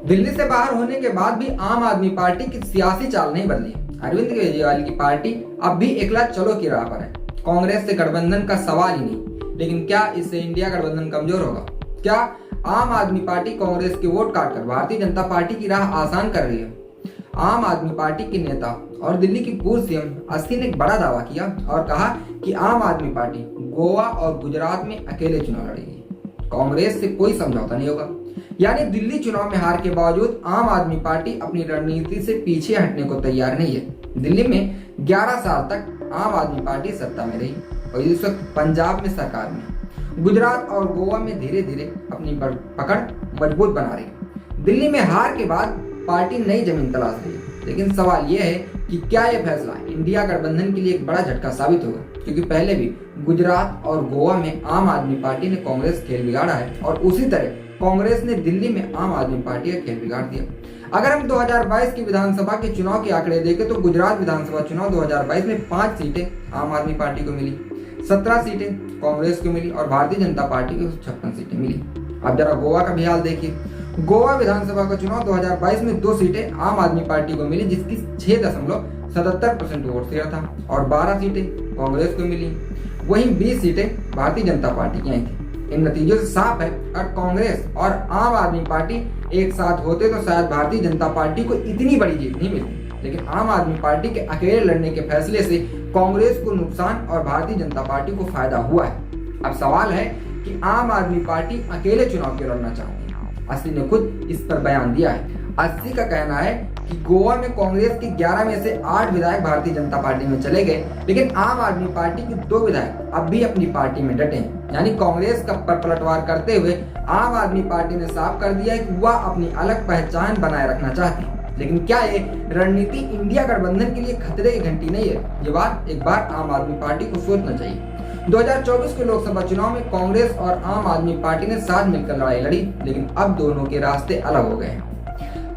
दिल्ली से बाहर होने के बाद भी आम आदमी पार्टी की सियासी चाल नहीं बदली। अरविंद केजरीवाल की पार्टी अब भी एकला चलो की राह पर है। कांग्रेस से गठबंधन का सवाल ही नहीं। लेकिन क्या इससे इंडिया गठबंधन कमजोर होगा? क्या आम आदमी पार्टी कांग्रेस के वोट काटकर भारतीय जनता पार्टी की राह आसान कर रही है? आम आदमी पार्टी के नेता और दिल्ली की पूर्व सीएम अस्थि ने एक बड़ा दावा किया और कहा कि आम आदमी पार्टी गोवा और गुजरात में अकेले चुनाव लड़ेगी, कांग्रेस से कोई समझौता नहीं होगा। यानी दिल्ली चुनाव में हार के बावजूद आम आदमी पार्टी अपनी रणनीति से पीछे हटने को तैयार नहीं है। दिल्ली में 11 साल तक आम आदमी पार्टी सत्ता में रही और इस वक्त पंजाब में सरकार में, गुजरात और गोवा में धीरे धीरे अपनी पकड़ मजबूत बना रही है। दिल्ली में हार के बाद पार्टी नई जमीन तलाश रही है। लेकिन सवाल यह है कि क्या यह फैसला इंडिया गठबंधन के लिए एक बड़ा झटका साबित होगा? क्योंकि पहले भी गुजरात और गोवा में आम आदमी पार्टी ने कांग्रेस खेल बिगाड़ा है और उसी तरह कांग्रेस ने दिल्ली में आम आदमी पार्टी का खेल बिगाड़ दिया। अगर हम 2022 की विधानसभा के चुनाव के आंकड़े देखें तो गुजरात विधानसभा चुनाव 2022 में 5 सीटें आम आदमी पार्टी को मिली, 17 सीटें कांग्रेस को मिली और भारतीय जनता पार्टी को 56 सीटें मिली। अब जरा गोवा का भी हाल देखिए। गोवा विधानसभा का चुनाव 2022 में 2 सीटें आम आदमी पार्टी को मिली, जिसकी 6.77% वोट शेयर था और 12 सीटें कांग्रेस को मिली। वहीं 20 सीटें भारतीय जनता पार्टी की आई थी। इन नतीजों से साफ है अगर कांग्रेस और आम आदमी पार्टी एक साथ होते तो शायद भारतीय जनता पार्टी को इतनी बड़ी जीत नहीं मिलती। लेकिन आम आदमी पार्टी के अकेले लड़ने के फैसले से कांग्रेस को नुकसान और भारतीय जनता पार्टी को फायदा हुआ है। अब सवाल है कि आम आदमी पार्टी अकेले चुनाव क्यों लड़ना चाहती है? अस्थि ने खुद इस पर बयान दिया है। अस्थि का कहना है कि गोवा में कांग्रेस के 11 में से 8 विधायक भारतीय जनता पार्टी में चले गए, लेकिन आम आदमी पार्टी के 2 विधायक अब भी अपनी पार्टी में डटे हैं। यानी कांग्रेस का पलटवार करते हुए आम आदमी पार्टी ने साफ कर दिया है कि वह अपनी अलग पहचान बनाए रखना चाहती है। लेकिन क्या ये रणनीति इंडिया गठबंधन के लिए खतरे की घंटी नहीं है? ये बात एक बार आम आदमी पार्टी को सोचना चाहिए। 2024 के लोकसभा चुनाव में कांग्रेस और आम आदमी पार्टी ने साथ मिलकर लड़ाई लड़ी, लेकिन अब दोनों के रास्ते अलग हो गए हैं।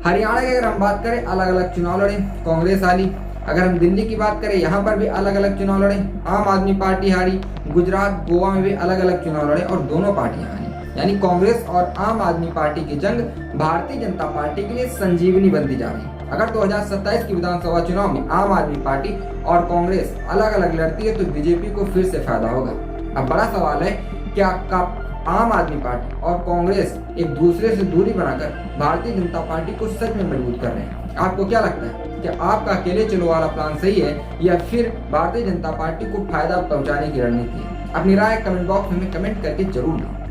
हरियाणा की अगर हम बात करें, अलग अलग चुनाव लड़े, कांग्रेस हारी। अगर हम दिल्ली की बात करें, यहाँ पर भी अलग अलग चुनाव लड़े, आम आदमी पार्टी हारी। गुजरात, गोवा में भी अलग अलग चुनाव लड़े और दोनों पार्टियां हारी। यानी कांग्रेस और आम आदमी पार्टी की जंग भारतीय जनता पार्टी के लिए संजीवनी बनती जा रही है। अगर 2027 की विधानसभा चुनाव में आम आदमी पार्टी और कांग्रेस अलग अलग लड़ती है तो बीजेपी को फिर से फायदा होगा। अब बड़ा सवाल है, क्या आम आदमी पार्टी और कांग्रेस एक दूसरे से दूरी बनाकर भारतीय जनता पार्टी को सच में मजबूत कर रहे हैं? आपको क्या लगता है, क्या आपका अकेले चलो वाला प्लान सही है या फिर भारतीय जनता पार्टी को फायदा पहुंचाने की रणनीति है? अपनी राय कमेंट बॉक्स में कमेंट करके जरूर दें।